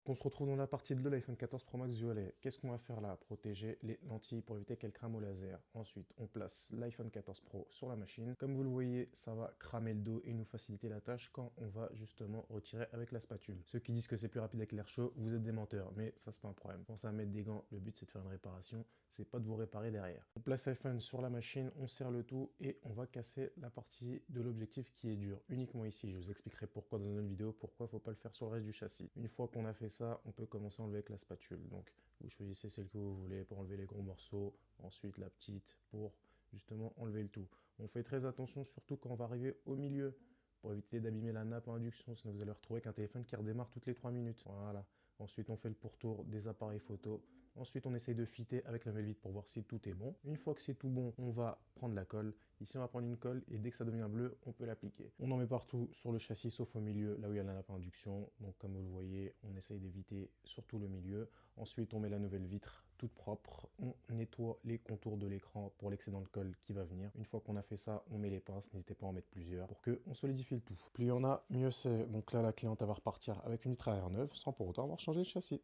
On se retrouve dans la partie de l'iPhone 14 Pro Max violet. Qu'est-ce qu'on va faire là? Protéger les lentilles pour éviter qu'elles crament au laser. Ensuite, on place l'iPhone 14 Pro sur la machine. Comme vous le voyez, ça va cramer le dos et nous faciliter la tâche quand on va justement retirer avec la spatule. Ceux qui disent que c'est plus rapide avec l'air chaud, vous êtes des menteurs, mais ça c'est pas un problème. Pensez à mettre des gants, le but c'est de faire une réparation, c'est pas de vous réparer derrière. On place l'iPhone sur la machine, on serre le tout et on va casser la partie de l'objectif qui est dure. Uniquement ici, je vous expliquerai pourquoi dans une autre vidéo, pourquoi il ne faut pas le faire sur le reste du châssis. Une fois qu'on a fait ça, on peut commencer à enlever avec la spatule. Donc vous choisissez celle que vous voulez pour enlever les gros morceaux, ensuite la petite pour justement enlever le tout. On fait très attention surtout quand on va arriver au milieu pour éviter d'abîmer la nappe à induction, sinon vous allez retrouver avec un téléphone qui redémarre toutes les 3 minutes. Voilà. Ensuite, on fait le pourtour des appareils photo. Ensuite, on essaye de fitter avec la Velvet pour voir si tout est bon. Une fois que c'est tout bon, on va prendre la colle. Ici, on va prendre une colle et dès que ça devient bleu, on peut l'appliquer. On en met partout sur le châssis, sauf au milieu, là où il y a la nappe à induction. Donc, comme vous le voyez, on essaye d'éviter surtout le milieu. Ensuite, on met la nouvelle vitre toute propre. On nettoie les contours de l'écran pour l'excédent de colle qui va venir. Une fois qu'on a fait ça, on met les pinces. N'hésitez pas à en mettre plusieurs pour qu'on solidifie le tout. Plus il y en a, mieux c'est. Donc là, la cliente va repartir avec une vitre à air neuve sans pour autant avoir changé le châssis.